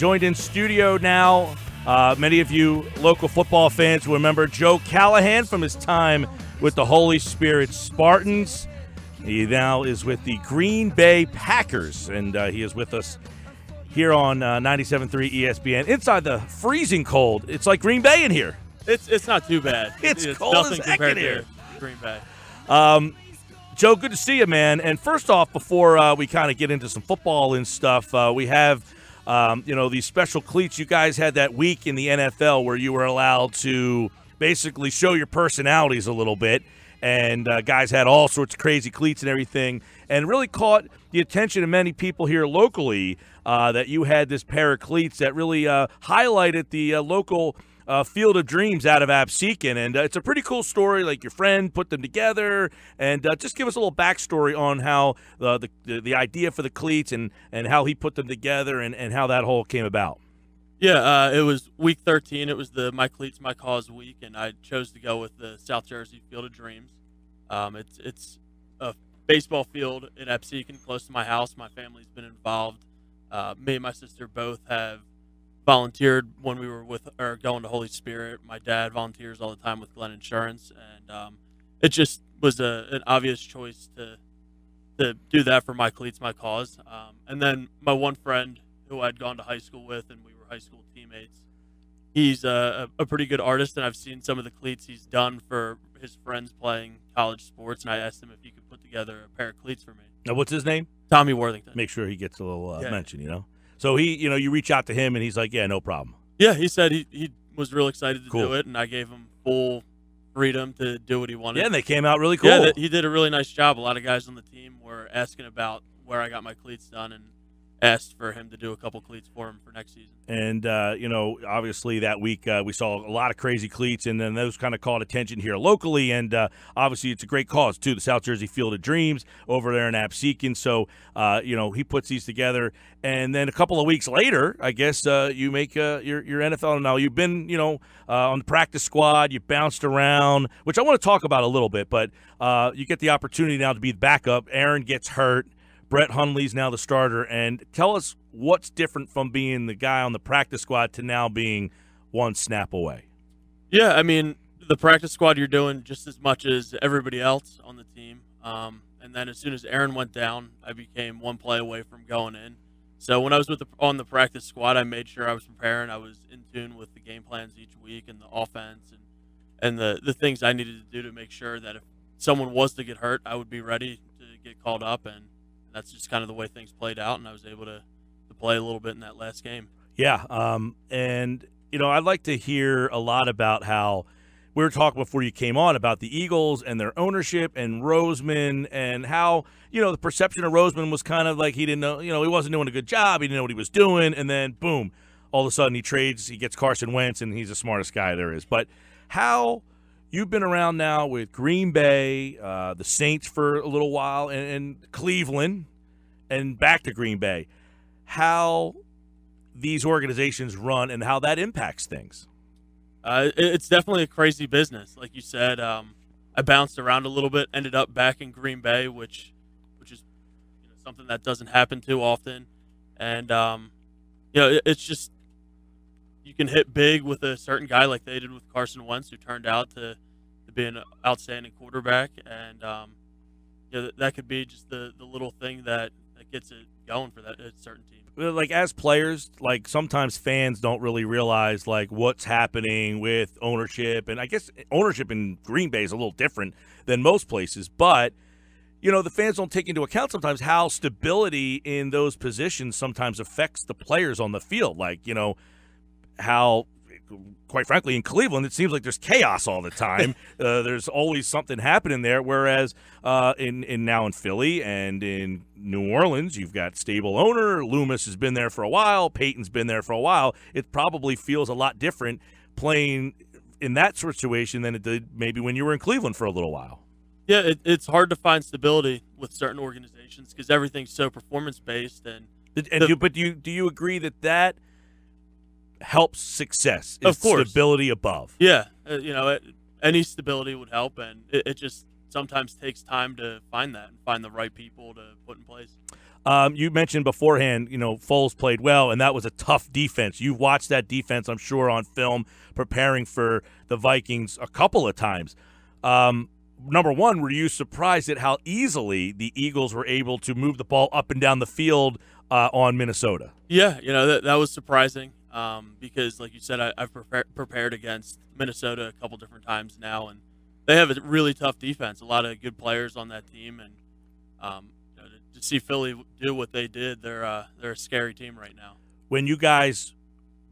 Joined in studio now, many of you local football fans will remember Joe Callahan from his time with the Holy Spirit Spartans. He now is with the Green Bay Packers, and he is with us here on 97.3 ESPN. Inside the freezing cold, it's like Green Bay in here. It's not too bad. It's cold as heck in here. Green Bay. Joe, good to see you, man. And first off, before we kind of get into some football and stuff, we have these special cleats you guys had that week in the NFL where you were allowed to basically show your personalities a little bit. And guys had all sorts of crazy cleats and everything, and really caught the attention of many people here locally that you had this pair of cleats that really highlighted the local Field of Dreams out of Absecon. And it's a pretty cool story, like your friend put them together. And just give us a little backstory on how the idea for the cleats and how he put them together and how that whole came about. Yeah, it was week 13. It was the My Cleats, My Cause week, and I chose to go with the South Jersey Field of Dreams. It's a baseball field in Absecon, close to my house. My family's been involved. Me and my sister both have volunteered when we were going to Holy Spirit. My dad volunteers all the time with Glenn Insurance, and it just was an obvious choice to do that for My Cleats, My Cause. And then my one friend who I'd gone to high school with, and we were high school teammates. He's a pretty good artist, and I've seen some of the cleats he's done for his friends playing college sports, and I asked him if he could put together a pair of cleats for me. Now, what's his name? Tommy Worthington. Make sure he gets a little mention, So he, you reach out to him, and he's like, yeah, no problem. Yeah, he said he was real excited to do it, and I gave him full freedom to do what he wanted. Yeah, and they came out really cool. Yeah, he did a really nice job. A lot of guys on the team were asking about where I got my cleats done, and asked for him to do a couple cleats for him for next season. And, obviously that week we saw a lot of crazy cleats, and then those kind of caught attention here locally. And obviously it's a great cause, too, the South Jersey Field of Dreams over there in Absecon. So, he puts these together. And then a couple of weeks later, I guess you make your NFL. Now, you've been, on the practice squad. You bounced around, which I want to talk about a little bit. But you get the opportunity now to be the backup. Aaron gets hurt. Brett Hundley's now the starter, and tell us what's different from being the guy on the practice squad to now being one snap away. Yeah, I mean, the practice squad you're doing just as much as everybody else on the team. And then as soon as Aaron went down, I became one play away from going in. So when I was on the practice squad, I made sure I was preparing. I was in tune with the game plans each week and the offense and the things I needed to do to make sure that if someone was to get hurt, I would be ready to get called up, and that's just kind of the way things played out, and I was able to play a little bit in that last game. Yeah, and, I'd like to hear a lot about how we were talking before you came on about the Eagles and their ownership and Roseman and how, the perception of Roseman was kind of like he didn't know, he wasn't doing a good job. He didn't know what he was doing, and then, boom, all of a sudden he gets Carson Wentz, and he's the smartest guy there is. But how – you've been around now with Green Bay, the Saints for a little while, and Cleveland, and back to Green Bay. How these organizations run and how that impacts things. It's definitely a crazy business. Like you said, I bounced around a little bit, ended up back in Green Bay, which is something that doesn't happen too often. And, it's just, you can hit big with a certain guy like they did with Carson Wentz, who turned out to be an outstanding quarterback. And, that could be just the little thing that gets it going for that certain team. Like, as players, like, sometimes fans don't really realize, like, what's happening with ownership. And I guess ownership in Green Bay is a little different than most places. But, the fans don't take into account sometimes how stability in those positions sometimes affects the players on the field. Like, how, quite frankly, in Cleveland, it seems like there's chaos all the time. There's always something happening there, whereas now in Philly and in New Orleans, you've got stable owner. Loomis has been there for a while. Peyton's been there for a while. It probably feels a lot different playing in that situation than it did maybe when you were in Cleveland for a little while. Yeah, it's hard to find stability with certain organizations because everything's so performance-based. But do you agree that helps success? Of course. Stability above. Yeah. Any stability would help, and it just sometimes takes time to find that and find the right people to put in place. You mentioned beforehand, Foles played well, and that was a tough defense. You've watched that defense, I'm sure, on film, preparing for the Vikings a couple of times. Number one, were you surprised at how easily the Eagles were able to move the ball up and down the field on Minnesota? Yeah, that was surprising because, like you said, I've prepared against Minnesota a couple different times now, and they have a really tough defense, a lot of good players on that team, and to see Philly do what they did, they're a scary team right now. When you guys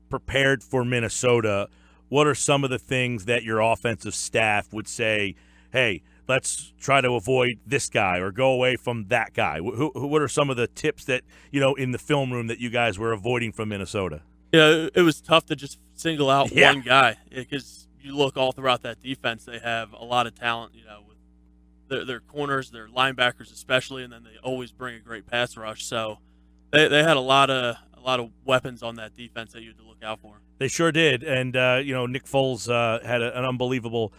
prepared for Minnesota, what are some of the things that your offensive staff would say, hey, let's try to avoid this guy or go away from that guy? What are some of the tips that, in the film room that you guys were avoiding from Minnesota? Yeah, it was tough to just single out one guy because you look all throughout that defense, they have a lot of talent, with their corners, their linebackers especially, and then they always bring a great pass rush. So they had a lot of weapons on that defense that you had to look out for. They sure did, and Nick Foles had an unbelievable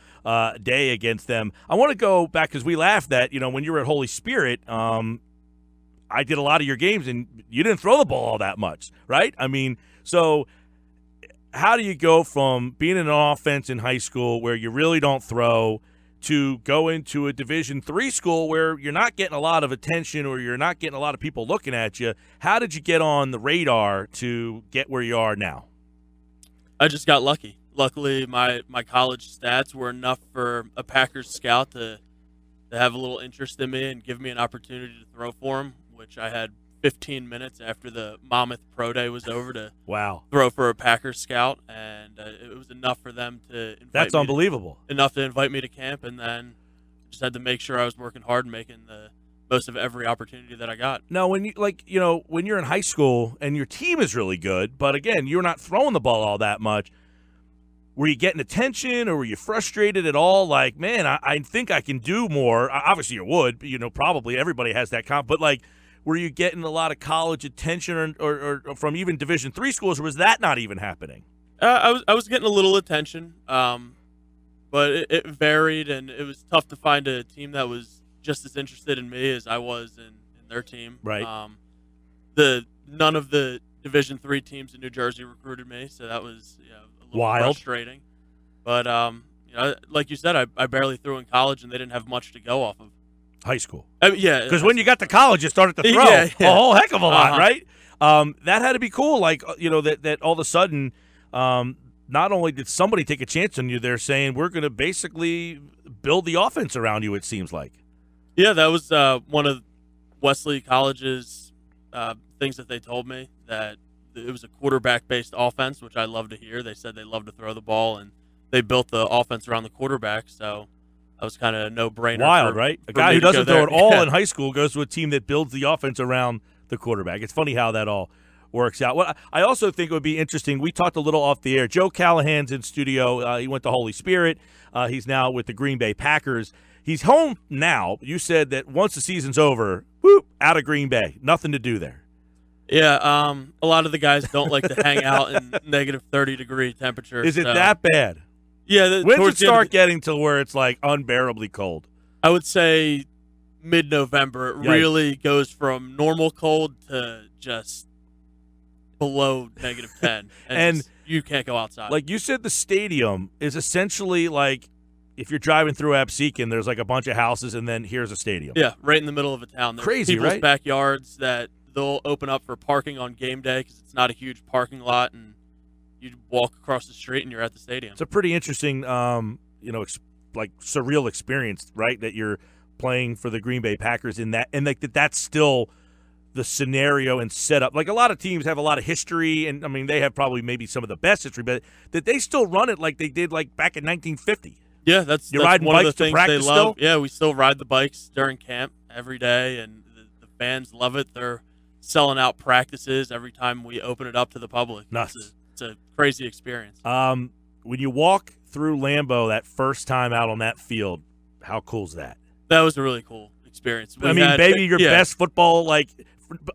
day against them. I want to go back because we laughed that when you were at Holy Spirit, I did a lot of your games and you didn't throw the ball all that much, right? I mean, so how do you go from being in an offense in high school where you really don't throw to go into a Division III school where you're not getting a lot of attention or you're not getting a lot of people looking at you? How did you get on the radar to get where you are now? I just got lucky. Luckily, my college stats were enough for a Packers scout to have a little interest in me and give me an opportunity to throw for him, which I had 15 minutes after the Monmouth Pro Day was over to throw for a Packers scout, and it was enough for them to invite unbelievable. Enough to invite me to camp, and then just had to make sure I was working hard and making the most of every opportunity that I got. Now, when when you're in high school and your team is really good, but again, you're not throwing the ball all that much, were you getting attention or were you frustrated at all? Like, man, I think I can do more. Obviously you would, probably everybody has that but were you getting a lot of college attention or from even Division III schools, or was that not even happening? I was getting a little attention, but it varied, and it was tough to find a team that was just as interested in me as I was in their team. Right. None of the Division III teams in New Jersey recruited me, so that was a little frustrating. But like you said, I barely threw in college, and they didn't have much to go off of. High school. Yeah. Because when you got to college, you started to throw a whole heck of a lot, right? That had to be cool. Like, that all of a sudden, not only did somebody take a chance on you, they're saying we're going to basically build the offense around you, it seems like. Yeah, that was one of Wesley College's things that they told me, that it was a quarterback-based offense, which I love to hear. They said they love to throw the ball, and they built the offense around the quarterback, so that was kind of a no-brainer. Wild, right? A guy who doesn't throw at all in high school goes to a team that builds the offense around the quarterback. It's funny how that all works out. Well, I also think it would be interesting. We talked a little off the air. Joe Callahan's in studio. He went to Holy Spirit. He's now with the Green Bay Packers. He's home now. You said that once the season's over, whoop, out of Green Bay. Nothing to do there. Yeah, a lot of the guys don't like to hang out in negative 30-degree temperatures. Is it that bad? Yeah. When does it start getting to where it's like unbearably cold? I would say mid-November. It really goes from normal cold to just below negative 10. And you can't go outside. Like you said, the stadium is essentially like if you're driving through Absecon, there's like a bunch of houses, and then here's a stadium. Yeah, right in the middle of a town. There's crazy, people's right? Backyards that they'll open up for parking on game day because it's not a huge parking lot, and you walk across the street and you're at the stadium. It's a pretty interesting, like surreal experience, right? That you're playing for the Green Bay Packers in that, and like that's still the scenario and setup. Like a lot of teams have a lot of history, and I mean they have probably maybe some of the best history, but that they still run it like they did like back in 1950. Yeah, that's riding one bikes of the things to practice they love. still? Yeah, we still ride the bikes during camp every day, and the fans love it. They're selling out practices every time we open it up to the public. Nuts. It's a crazy experience. When you walk through Lambeau that first time out on that field, how cool is that? That was a really cool experience. Maybe your best football, like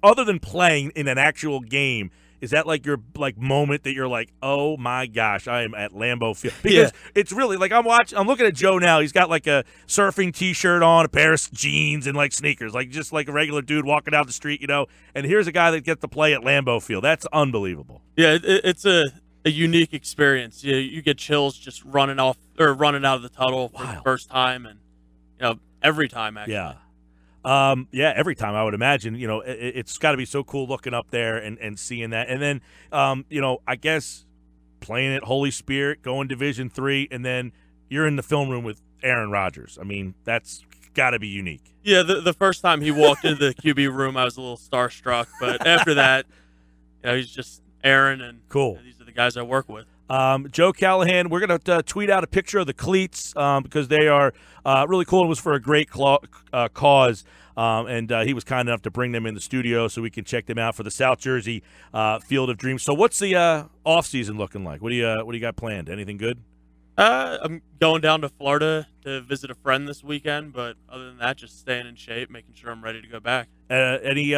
other than playing in an actual game, Is that like your like moment that you're like, oh my gosh, I am at Lambeau Field? Because it's really like I'm looking at Joe now. He's got like a surfing T-shirt on, a pair of jeans, and like sneakers, like just like a regular dude walking down the street, And here's a guy that gets to play at Lambeau Field. That's unbelievable. Yeah, it's a unique experience. You get chills just running out of the tunnel for the first time, and every time actually. Yeah, every time I would imagine, it's got to be so cool looking up there and seeing that. And then, I guess playing at Holy Spirit, going Division III, and then you're in the film room with Aaron Rodgers. I mean, that's got to be unique. Yeah, the first time he walked into the QB room, I was a little starstruck. But after that, he's just Aaron, and cool. These are the guys I work with. Joe Callahan, we're going to tweet out a picture of the cleats because they are really cool. It was for a great cause, and he was kind enough to bring them in the studio so we can check them out for the South Jersey Field of Dreams. So what's the off season looking like? What do you got planned? Anything good? I'm going down to Florida to visit a friend this weekend, but other than that, just staying in shape, making sure I'm ready to go back. Any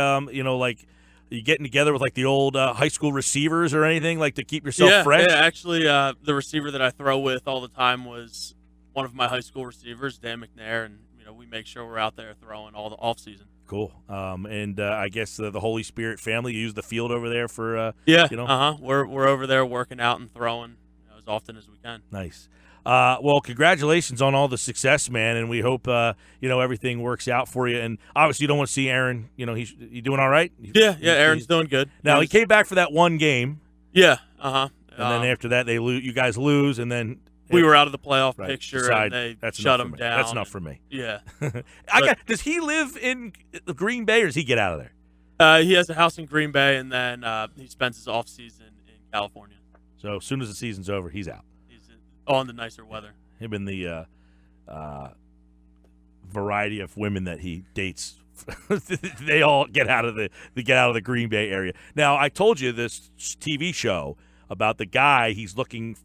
are you getting together with like the old high school receivers or anything like to keep yourself fresh? Yeah, actually, the receiver that I throw with all the time was one of my high school receivers, Dan McNair, and we make sure we're out there throwing all the off season. Cool. And I guess the Holy Spirit family, you use the field over there for We're over there working out and throwing as often as we can. Nice. Well, congratulations on all the success, man, and we hope everything works out for you. And obviously, you don't want to see Aaron. He's doing all right. Aaron's doing good. Now he came back for that one game. Yeah. And then after that, you guys lose, and then we were out of the playoff picture, and they shut him down. That's enough for me. Yeah. Does he live in Green Bay, or does he get out of there? He has a house in Green Bay, and then he spends his off season in California. So as soon as the season's over, he's out. On the nicer weather. Him and the variety of women that he dates, they all get out of the Green Bay area. Now, I told you this TV show about the guy. He's looking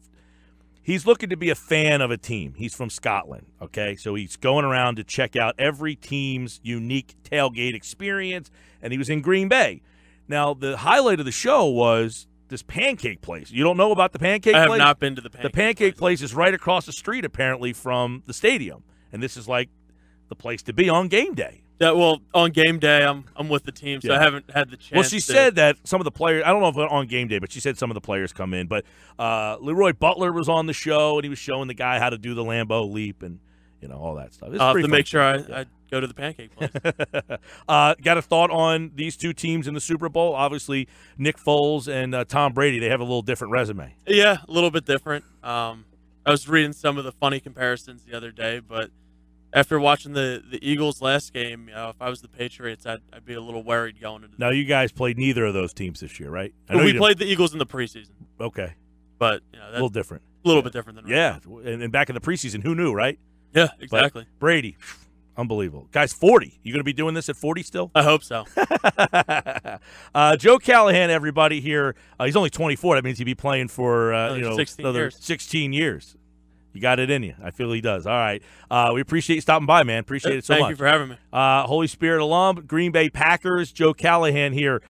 to be a fan of a team. He's from Scotland, okay? So he's going around to check out every team's unique tailgate experience, and he was in Green Bay. Now, the highlight of the show was this pancake place. You don't know about the pancake place? I have not been to the pancake place. The pancake place is right across the street, apparently, from the stadium. And this is like the place to be on game day. Yeah, well, on game day, I'm with the team, so I haven't had the chance. Well, she said that some of the players, I don't know if on game day, but she said some of the players come in. But Leroy Butler was on the show, and he was showing the guy how to do the Lambeau leap and all that stuff. I'll have to make sure I go to the pancake place. Got a thought on these two teams in the Super Bowl? Obviously, Nick Foles and Tom Brady, they have a little different resume. Yeah, a little bit different. I was reading some of the funny comparisons the other day, but after watching the Eagles last game, if I was the Patriots, I'd be a little worried going into. Now, you guys played neither of those teams this year, right? We played the Eagles in the preseason. Okay. But that's a little different. A little bit different than right now. And back in the preseason, who knew, right? Yeah, exactly. But Brady, unbelievable. Guy's 40. You going to be doing this at 40 still? I hope so. Joe Callahan, everybody here. He's only 24. That means he'd be playing for 16 years. You got it in you. I feel he does. All right. We appreciate you stopping by, man. Appreciate it so much. Thank you for having me. Holy Spirit alum, Green Bay Packers, Joe Callahan here